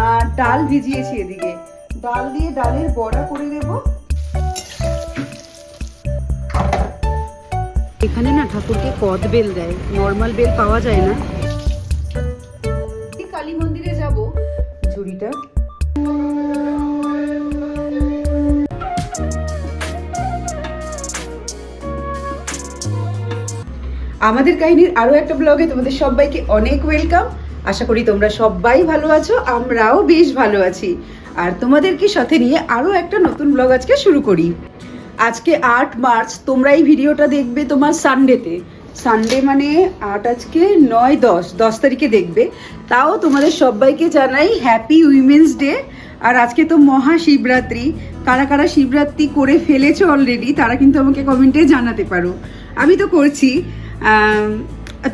আর ডাল ভিজিয়েছি এদিকে। ডাল দিয়ে ডালের বড়া করে দেব। এখানে না ঠাকুরকে কদ বেল দেয়, নর্মাল বেল পাওয়া যায় না। কালী মন্দিরে যাব। ঝুড়িটা আমাদের কাহিনীর আরো একটা ব্লগে তোমাদের সবাইকে অনেক ওয়েলকাম। আশা করি তোমরা সবাই ভালো আছো, আমরাও বেশ ভালো আছি। আর তোমাদেরকে সাথে নিয়ে আরো একটা নতুন ব্লগ আজকে শুরু করি। আজকে 8 মার্চ, তোমরা এই ভিডিওটা দেখবে তোমার সানডেতে। সানডে মানে 8, আজকে 9, 10 তারিখে দেখবে। তাও তোমাদের সবাইকে জানাই হ্যাপি উইমেন্স ডে। আর আজকে তো মহাশিবরাত্রি। কারা কারা শিবরাত্রি করে ফেলেছো অলরেডি তারা কিন্তু আমাকে কমেন্টে জানাতে পারো। আমি তো করছি।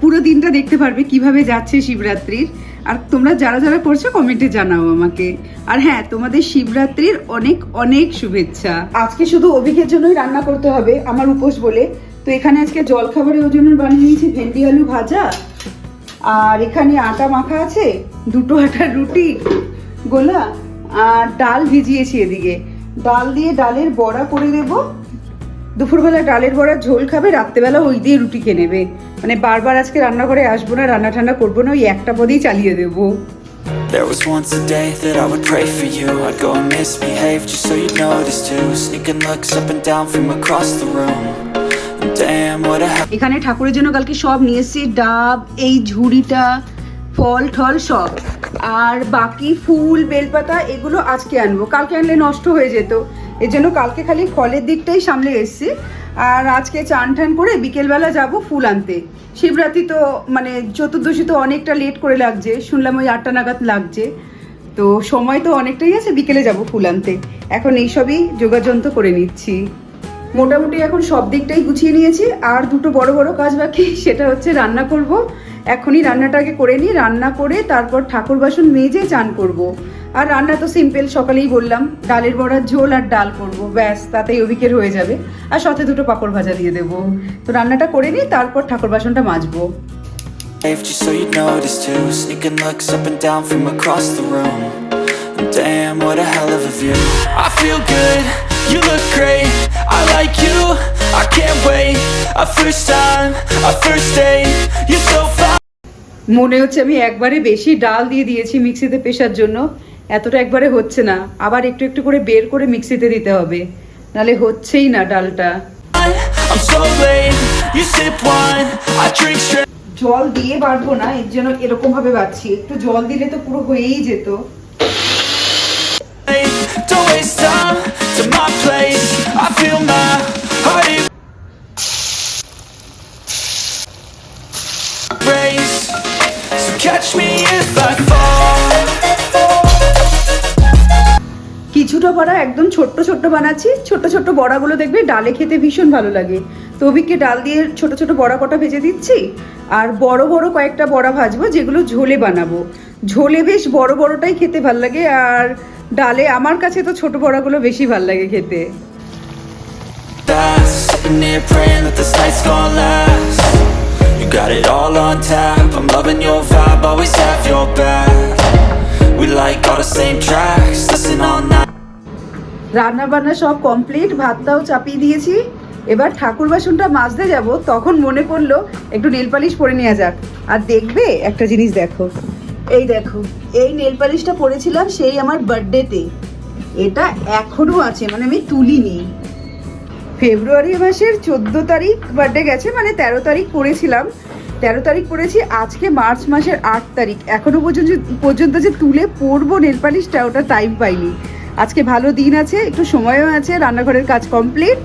পুরো দিনটা দেখতে পারবে কিভাবে যাচ্ছে শিবরাত্রির। আর তোমরা যারা যারা করছো কমেন্টে জানাও আমাকে। আর হ্যাঁ, তোমাদের শিবরাত্রির অনেক অনেক শুভেচ্ছা। আজকে শুধু অভিকের জন্যই রান্না করতে হবে, আমার উপোস বলে। তো এখানে আজকে জলখাবারের ওজন্য বানিয়ে নিয়েছি ভেন্ডি আলু ভাজা। আর এখানে আটা মাখা আছে, 2টো আটার রুটি গোলা। আর ডাল ভিজিয়েছি এদিকে। ডাল দিয়ে ডালের বড়া করে দেবো। দুপুরবেলা ডালের বড়ার ঝোল খাবে, রাত্রেবেলা ওই দিয়ে রুটি খেয়ে নেবে। মানে বারবার আজকে রান্নাঘরে আসবো না, রান্না ঠান্না করবো না, ওই একটা পদেই চালিয়ে দেবো। There was once a day that I would pray for you. I'd go and misbehave just so you'd notice too. Sneaking looks up and down from across the room. Damn, what a এখানে ঠাকুরের জন্য কালকে সব নিয়ে এসেছি, ডাব, এই ঝুড়িটা, ফল ঠল সব। আর বাকি ফুল বেলপাতা এগুলো আজকে আনবো, কালকে আনলে নষ্ট হয়ে যেত। এর জন্য কালকে খালি ফলের দিকটাই সামলে এসেছি। আর আজকে চান টান করে বিকেলবেলা যাব ফুল আনতে। শিবরাত্রি তো মানে চতুর্দশী তো অনেকটা লেট করে লাগছে, শুনলাম ওই 8টা নাগাদ লাগছে। তো সময় তো অনেকটাই আছে, বিকেলে যাব ফুল আনতে। এখন এইসবই যোগাযন্ত্র করে নিচ্ছি। মোটামুটি এখন সব দিকটাই গুছিয়ে নিয়েছি। আর 2টো বড় বড় কাজ বাকি, সেটা হচ্ছে রান্না করব। এখনই রান্নাটাকে করে নিই, রান্না করে তারপর ঠাকুর বাসন মেজে চান করব। আর রান্না তো সিম্পল, সকালেই বললাম ডালের বড়ার ঝোল আর ডাল করব, ব্যাস তাতেই অভিকের হয়ে যাবে। আর সাথে 2টো পাঁপড় ভাজা দিয়ে দেবো। তো রান্নাটা করে নিই, তারপর ঠাকুর বাসনটা মাজবো। just so you'd notice too. Sneaking looks up and down from across the room. Damn, what a hell of a view. I feel good, you look great. I like you, I can't wait. A first time, a first date. You're so fine. মনে হচ্ছে আমি একবারে বেশি ডাল দিয়ে দিয়েছি মিক্সিতে পেশার জন্য। এতটা একবারে হচ্ছে না, আবার একটু একটু করে বের করে মিক্সিতে দিতে হবে, নালে হচ্ছেই না ডালটা। I'm so late. You sip wine, I drink straight. জল দিয়ে বাটবো না, এর জন্য এরকম ভাবে বাটছি। একটু জল দিলে তো পুরো হয়েই যেত। Don't waste time to my place. I feel my heart race. So catch me if I fall. কিছুটা বড়া একদম ছোট্ট ছোট্ট বানাচ্ছি। ছোট্ট ছোট্ট বড়াগুলো দেখবে ডালে খেতে ভীষণ ভালো লাগে। তো অভিককে ডাল দিয়ে ছোট ছোট বড়া কটা ভেজে দিচ্ছি। আর বড় বড় কয়েকটা বড়া ভাজবো, যেগুলো ঝোলে বানাবো। ঝোলে বেশ বড় বড়টাই খেতে ভাল লাগে, আর ডালে আমার কাছে তো ছোট বড়াগুলো বেশি ভাল লাগে খেতে। Sitting here praying that this night's gonna last. You got it all on tap. I'm loving your vibe, always have your back. We like all the same tracks, listen all night. রান্না বান্না সব complete, ভাতটাও চাপিয়ে দিয়েছি। এবার ঠাকুর বাসনটা মাজতে যাব, তখন মনে পড়লো একটু নেল পালিশ পরে নেওয়া যাক। আর দেখবে একটা জিনিস দেখো, এই দেখো, এই নেল পালিশটা পরেছিলাম সেই আমার বার্থডেতে। এটা এখনো আছে, মানে আমি তুলিনি। ফেব্রুয়ারি মাসের 14 তারিখ বার্থডে গেছে, মানে 13 তারিখ পরেছিলাম। 13 তারিখ পরেছি, আজকে মার্চ মাসের 8 তারিখ। এখনো পর্যন্ত যে তুলে পরবো নেল পালিশটা, ওটা টাইম পাইনি। আজকে ভালো দিন আছে, একটু সময়ও আছে, রান্নাঘরের কাজ কমপ্লিট।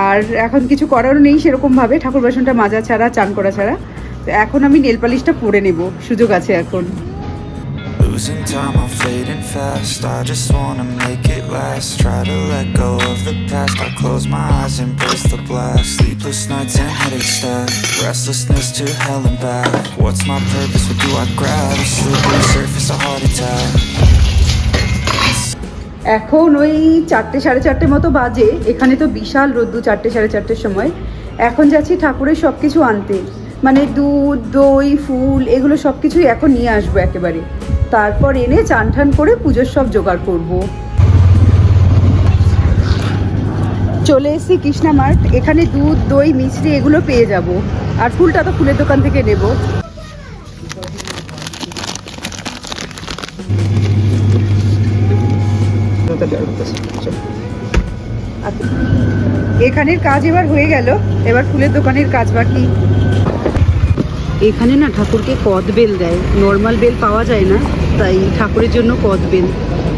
আর এখন কিছু করারও নেই সেরকমভাবে, ঠাকুর বাসনটা মাজা ছাড়া, চান করা ছাড়া। তো এখন আমি নেল পালিশটা পরে নেব, সুযোগ আছে এখন। Losing time, I'm fading fast. I just wanna make it last. Try to let go of the past. I close my eyes, embrace the blast. Sleepless nights and headache stack. Restlessness to hell and back. What's my purpose? What do I grab? A slippery surface, a heart attack. এখন ওই 4টে সাড়ে 4টে মতো বাজে। এখানে তো বিশাল রোদ্দু 4টে সাড়ে 4টের সময়। এখন যাচ্ছি ঠাকুরের সব কিছু আনতে, মানে দুধ, দই, ফুল, এগুলো সব কিছুই এখন নিয়ে আসবো একেবারে। তারপর এনে চান ঠান করে পুজোর সব জোগাড় করব। চলে এসেছি কৃষ্ণা মার্ট। এখানে দুধ, দই, মিষ্টি এগুলো পেয়ে যাব। আর ফুলটা তো ফুলের দোকান থেকে নেব। এখানের কাজ এবার হয়ে গেল, এবার ফুলের দোকানের কাজ বাকি। এখানে না ঠাকুরকে কদবেল দেয়, নর্মাল বেল পাওয়া যায় না, তাই ঠাকুরের জন্য কদবেল।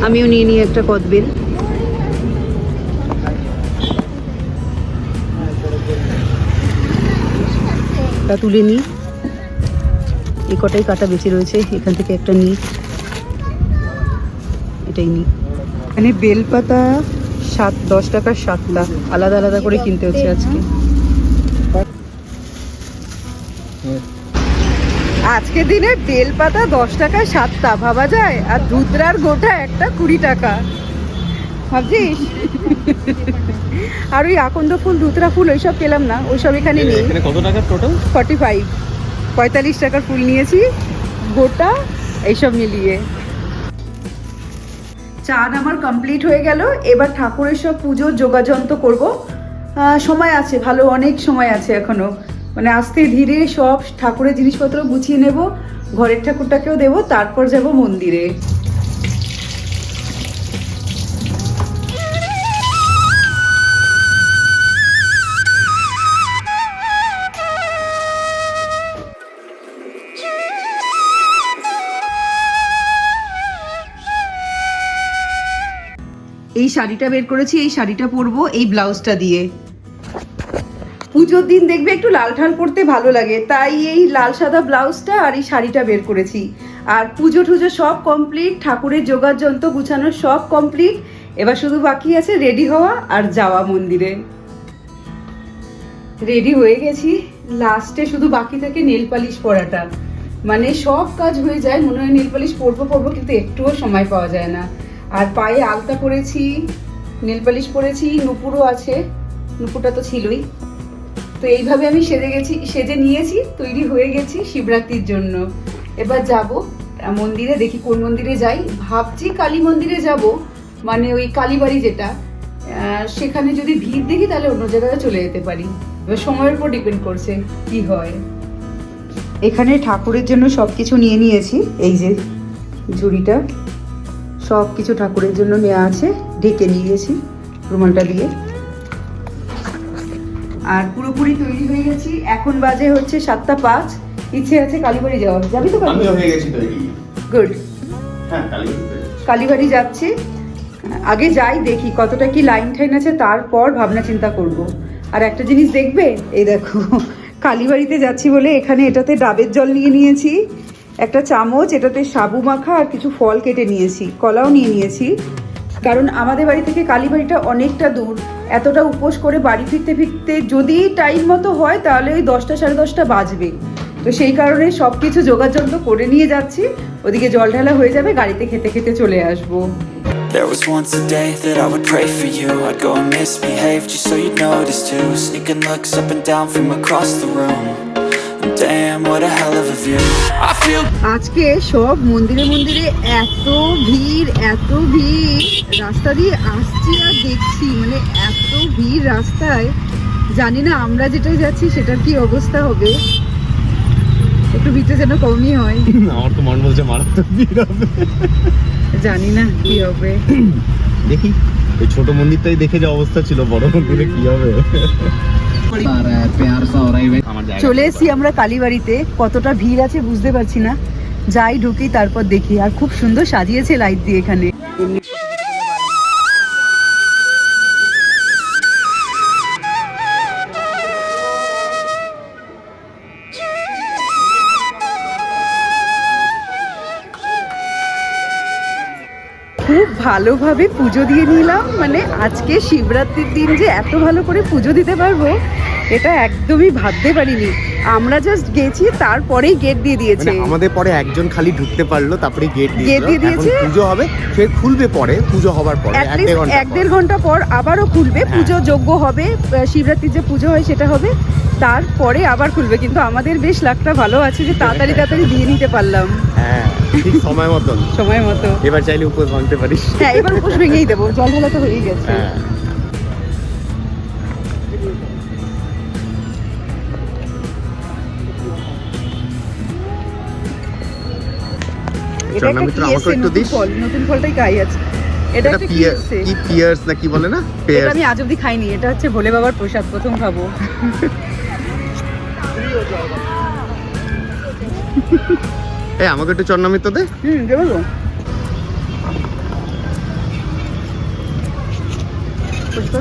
আমিও নিয়ে নিই একটা কদবেল। তা তুলে নিই, এই কটাই কাটা বেঁচে রয়েছে, এখান থেকে একটা নিই, এটাই নিই। এখানে বেলপাতা 10 টাকার 7টা, আলাদা আলাদা করে কিনতে হচ্ছে আজকে। আজকের দিনে বেলপাতা 10 টাকায় 7টা, ভাবা যায়? আর ধুতরার গোটা একটা 20 টাকা, ভাবছিস? আর ওই আকন্দ ফুল, ধুতরা ফুল ওইসব পেলাম না, ওইসব এখানে নেই। কত টাকা টোটাল? 45 টাকার ফুল নিয়েছি গোটা, এইসব মিলিয়ে। চান আমার কমপ্লিট হয়ে গেল। এবার ঠাকুরের সব পুজোর যোগাযন্ত্র করব। সময় আছে, ভালো অনেক সময় আছে এখনো। মানে আস্তে ধীরে সব ঠাকুরের জিনিসপত্র গুছিয়ে নেব, ঘরের ঠাকুরটাকেও দেব, তারপর যাব মন্দিরে। এই শাড়িটা বের করেছি, এই শাড়িটা পরবো এই ব্লাউজটা দিয়ে। পুজোর দিন দেখবে একটু লাল ঠাল পরতে ভালো লাগে, তাই এই লাল সাদা ব্লাউজটা আর এই শাড়িটা বের করেছি। আর পুজো টুজো সব কমপ্লিট, ঠাকুরের জোগাড় যন্ত্র গুছানো সব কমপ্লিট। এবার শুধু বাকি আছে রেডি হওয়া আর যাওয়া মন্দিরে। রেডি হয়ে গেছি, লাস্টে শুধু বাকি থাকে নেল পালিশ পরাটা। মানে সব কাজ হয়ে যায়, মনে হয় নেল পালিশ পরবো কিন্তু একটুও সময় পাওয়া যায় না। আর পায়ে আলতা পরেছি, নেল পালিশ পরেছি, নুপুরও আছে, নুপুরটা তো ছিলই। তো এইভাবে আমি সেজে নিয়েছি, তৈরি হয়ে গেছি শিবরাত্রির জন্য। এবার যাব মন্দিরে, দেখি কোন মন্দিরে যাই। ভাবছি কালী মন্দিরে যাব, মানে ওই কালীবাড়ি যেটা, সেখানে যদি ভিড় দেখি তাহলে অন্য জায়গায় চলে যেতে পারি। এবার সময়ের উপর ডিপেন্ড করছে কি হয়। এখানে ঠাকুরের জন্য সব কিছু নিয়ে নিয়েছি, এই যে ঝুড়িটা, সব কিছু ঠাকুরের জন্য নেওয়া আছে, ঢেকে নিয়েছি রুমালটা দিয়ে। আর পুরোপুরি তৈরি হয়ে গেছি। এখন বাজে হচ্ছে 7:05। ইচ্ছে আছে কালীবাড়ি যাওয়ার। যাবি তো? আমিও হয়ে গেছি তৈরি। গুড। হ্যাঁ, কালীবাড়ি যাচ্ছি। আগে যাই, দেখি কতটা কি লাইন ঠাইন আছে, তারপর ভাবনা চিন্তা করব। আর একটা জিনিস দেখবে, এই দেখো, কালীবাড়িতে যাচ্ছি বলে এখানে এটাতে ডাবের জল নিয়ে নিয়েছি, একটা চামচ, এটাতে সাবু মাখা আর কিছু ফল কেটে নিয়েছি, কলাও নিয়ে নিয়েছি। কারণ আমাদের বাড়ি থেকে কালীবাড়িটা অনেকটা দূর, এতটা উপোস করে বাড়ি ফিরতে ফিরতে যদি টাইম মতো হয় তাহলে ওই 10টা সাড়ে 10টা বাজবে। তো সেই কারণে সব কিছু যোগাযন্ত্র করে নিয়ে যাচ্ছি, ওদিকে জল ঢালা হয়ে যাবে, গাড়িতে খেতে খেতে চলে আসবো। There was once a day that I would pray for you. I'd go and misbehave just so you'd notice too. Sneaking looks up and down from across the room. Damn, what a hell of a view. I feel আজকে সব মন্দিরে এত ভিড়, রাস্তা দিয়ে আসছি আর দেখছি, মানে এত ভিড় রাস্তায়। জানি না আমরা যেটাই যাচ্ছি সেটার কি অবস্থা হবে, একটু ভিড়টা যেন কমই হয়। আমার তো মন বলছে মারাত্মক ভিড় হবে, জানি না কি হবে। দেখি ওই ছোট মন্দিরটাই দেখে যে অবস্থা ছিল, বড় মন্দিরে কি হবে। চলে এসছি আমরা কালীবাড়িতে, কতটা ভিড় আছে বুঝতে পারছি না। যাই ঢুকি তারপর দেখি। আর খুব সুন্দর সাজিয়েছে লাইট দিয়ে এখানে। খুব ভালোভাবে পুজো দিয়ে নিলাম, মানে আজকে শিবরাত্রির দিন যে এত ভালো করে পুজো দিতে পারবো এটা একদমই ভাবতে পারিনি। আমরা জাস্ট গেছি, তারপরেই গেট দিয়ে দিয়েছে। মানে আমাদের পরে একজন খালি ঢুকতে পারলো, তারপরে গেট দিয়ে দিয়েছে। পুজো হবে, ফের খুলবে পরে, পুজো হবার পরে 1-1.5 ঘন্টা পর আবারও খুলবে, পুজো যোগ্য হবে, শিবরাত্রির যে পুজো হয় সেটা হবে। তারপরে আবার খুলবে, কিন্তু আমাদের বেশ লাকটা ভালো আছে যে তাড়াতাড়ি তাড়াতাড়ি দিয়ে নিতে পারলাম হ্যাঁ ঠিক সময় মতন। সময় মতো। এবার চাইলে উপর ভাঙতে পারিস। হ্যাঁ এবার উপোস ভেঙেই দেবো, জল ঢালা তো হয়েই গেছে। হ্যাঁ এটা একটা চন্দ্রমিত্র, কি আমাকে এসছে, একটু নতুন দিস। ফল, নতুন ফলটাই খাই আছে। এটা এটা একটা কি এসছে? কি পিয়ার্স না কি বলে না, এটা পেয়ার্স। আমি আজ অব্দি খাইনি, এটা হচ্ছে ভোলে বাবার প্রসাদ, প্রথম খাবো। এই আমাকে একটু চন্দ্রমিত্র দে। দেবো তো। পুষ্পা?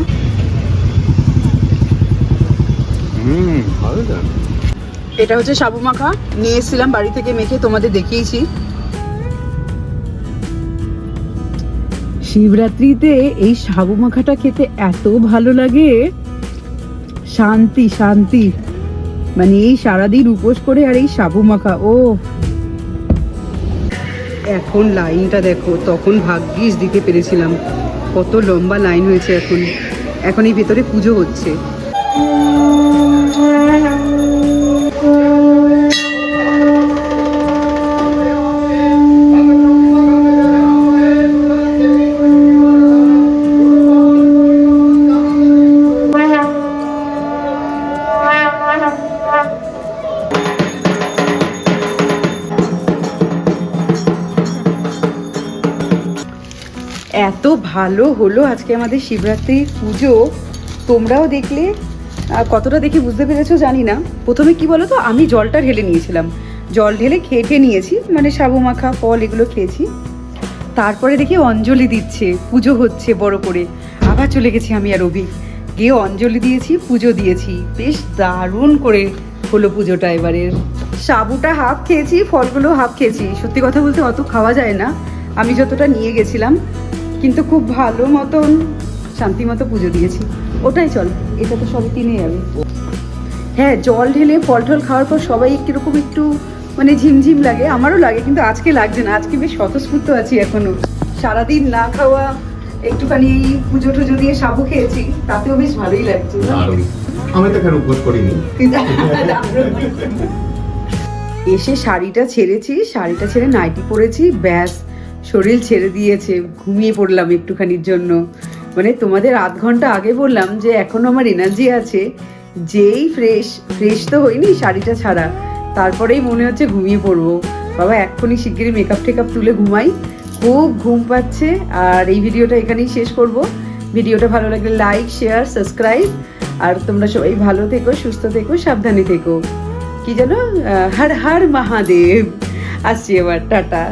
ভালো তো। এটা হচ্ছে সাবু মাখা, নিয়ে এসেছিলাম বাড়ি থেকে মেখে, তোমাদের দেখিয়েছি। শিবরাত্রিতে এই সাবু মাখাটা খেতে এত ভালো লাগে, শান্তি শান্তি। মানে এই সারাদিন উপোস করে আর এই সাবু মাখা, ও এখন লাইনটা দেখো, তখন ভাগ্যিস দিতে পেরেছিলাম, কত লম্বা লাইন হয়েছে। এখন এই ভেতরে পুজো হচ্ছে। এত ভালো হলো আজকে আমাদের শিবরাত্রির পুজো, তোমরাও দেখলে। কতটা দেখে বুঝতে পেরেছো জানি না। প্রথমে কি বলো তো, আমি জলটা ঢেলে নিয়েছিলাম, জল ঢেলে খেয়ে নিয়েছি, মানে সাবু মাখা ফল এগুলো খেয়েছি। তারপরে দেখি অঞ্জলি দিচ্ছে, পুজো হচ্ছে বড় করে। আবার চলে গেছি আমি আর অভি, গিয়ে অঞ্জলি দিয়েছি, পুজো দিয়েছি। বেশ দারুণ করে হলো পুজোটা এবারের। সাবুটা হাফ খেয়েছি, ফলগুলো হাফ খেয়েছি। সত্যি কথা বলতে অত খাওয়া যায় না, আমি যতটা নিয়ে গেছিলাম, কিন্তু খুব ভালো মতন শান্তি মতো পুজো দিয়েছি। ওটাই চল, এটা তো সবই কিনে যাবে। হ্যাঁ, জল ঢেলে ফল টল খাওয়ার পর সবাই কিরকম একটু মানে ঝিমঝিম লাগে, আমারও লাগে, কিন্তু আজকে লাগছে না। আজকে বেশ স্বতঃস্ফূর্ত আছি এখনো। সারাদিন না খাওয়া, একটুখানি এই পুজো টুজো দিয়ে সাবু খেয়েছি, তাতেও বেশ ভালোই লাগছে। আমি তো এখানে উপোস করিনি। এসে শাড়িটা ছেড়েছি, শাড়িটা ছেড়ে নাইটি পরেছি, ব্যাস শরীর ছেড়ে দিয়েছে। ঘুমিয়ে পড়লাম একটুখানির জন্য। মানে তোমাদের আধ ঘন্টা আগে বললাম যে এখনো আমার এনার্জি আছে, যেই ফ্রেশ তো হইনি শাড়িটা ছাড়া, তারপরেই মনে হচ্ছে ঘুমিয়ে পড়বো। বাবা এক্ষুনি শিগগিরই মেকআপ টেকআপ তুলে ঘুমাই, খুব ঘুম পাচ্ছে। আর এই ভিডিওটা এখানেই শেষ করব। ভিডিওটা ভালো লাগলে লাইক, শেয়ার, সাবস্ক্রাইব। আর তোমরা সবাই ভালো থেকো, সুস্থ থেকো, সাবধানে থেকো। কি যেন, হর হর মহাদেব। আসছি এবার, টাটা।